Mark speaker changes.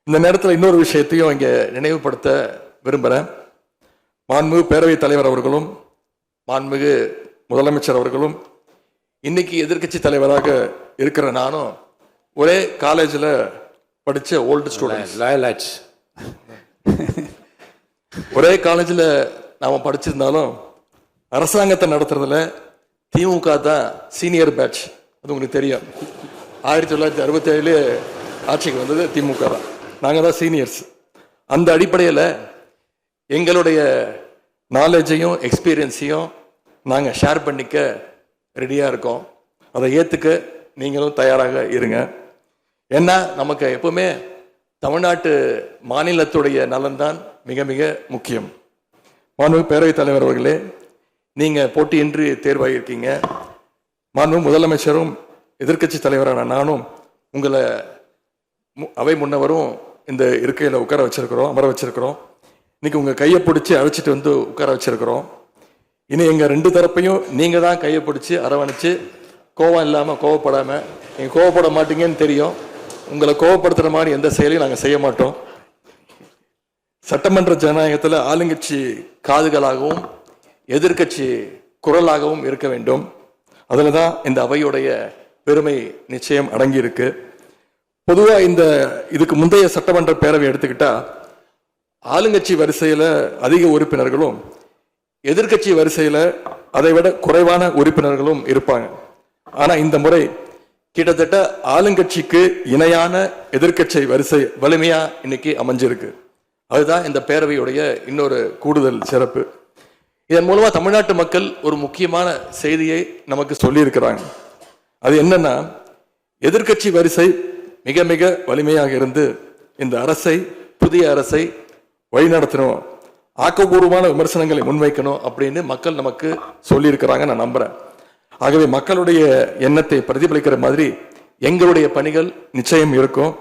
Speaker 1: இந்த நேரத்தில் இன்னொரு விஷயத்தையும் இங்கே நினைவுபடுத்த விரும்புகிறேன். மாண்புமிகு பேரவைத் தலைவர் அவர்களும் மாண்புமிகு முதலமைச்சர் அவர்களும் இன்னைக்கு எதிர்க்கட்சி தலைவராக இருக்கிற நானும் ஒரே காலேஜில் படித்த ஓல்டு ஸ்டூடெண்ட்ஸ். ஒரே காலேஜில் நாம் படிச்சிருந்தாலும் அரசாங்கத்தை நடத்துறதுல திமுக தான் சீனியர் பேட்ச். அது உங்களுக்கு தெரியும். 1967 ஆட்சிக்கு வந்தது திமுக தான். நாங்கள் தான் சீனியர்ஸ். அந்த அடிப்படையில் எங்களுடைய நாலேஜையும் எக்ஸ்பீரியன்ஸையும் நாங்கள் ஷேர் பண்ணிக்க ரெடியாக இருக்கோம். அதை ஏற்றுக்க நீங்களும் தயாராக இருங்க. ஏன்னா நமக்கு எப்பவுமே தமிழ்நாட்டு மாநிலத்துடைய நலன்தான் மிக மிக முக்கியம். மாண்புமிகு பேரவைத் தலைவர் அவர்களே, நீங்கள் போட்டியின்றி தேர்வாகியிருக்கீங்க. மாண்புமிகு முதலமைச்சரும் எதிர்க்கட்சி தலைவரான நானும் உங்களை அவை முன்னவரும் இந்த இருக்கையில் உட்கார வச்சிருக்கிறோம், அமர வச்சிருக்கிறோம். இன்னைக்கு உங்கள் கையை பிடிச்சி அழைச்சிட்டு வந்து உட்கார வச்சிருக்கிறோம். இனி எங்கள் ரெண்டு தரப்பையும் நீங்கள் தான் கையை பிடிச்சி அரவணைச்சு கோவம் இல்லாமல் கோவப்படாமல், நீங்கள் கோவப்பட மாட்டீங்கன்னு தெரியும். உங்களை கோவப்படுத்துகிற மாதிரி எந்த செயலையும் நாங்கள் செய்ய மாட்டோம். சட்டமன்ற ஜனநாயகத்தில் ஆளுங்கட்சி காதுகளாகவும் எதிர்கட்சி குரலாகவும் இருக்க வேண்டும். அதில் தான் இந்த அவையுடைய பெருமை நிச்சயம் அடங்கி இருக்கு. பொதுவாக இதுக்கு முந்தைய சட்டமன்ற பேரவை எடுத்துக்கிட்டா ஆளுங்கட்சி வரிசையில் அதிக உறுப்பினர்களும் எதிர்கட்சி வரிசையில் அதை விட குறைவான உறுப்பினர்களும் இருப்பாங்க. ஆனால் இந்த முறை கிட்டத்தட்ட ஆளுங்கட்சிக்கு இணையான எதிர்கட்சி வரிசை வலிமையா இன்னைக்கு அமைஞ்சிருக்கு. அதுதான் இந்த பேரவையுடைய இன்னொரு கூடுதல் சிறப்பு. இதன் மூலமா தமிழ்நாட்டு மக்கள் ஒரு முக்கியமான செய்தியை நமக்கு சொல்லி இருக்கிறாங்க. அது என்னன்னா, எதிர்கட்சி வரிசை மிக மிக வலிமையாக இருந்து இந்த அரசை, புதிய அரசை வழிநடத்தணும், ஆக்கப்பூர்வமான விமர்சனங்களை முன்வைக்கணும் அப்படின்னு மக்கள் நமக்கு சொல்லி இருக்கிறாங்க. நான் நம்புறேன். ஆகவே மக்களுடைய எண்ணத்தை பிரதிபலிக்கிற மாதிரி எங்களுடைய பணிகள் நிச்சயம் இருக்கும்.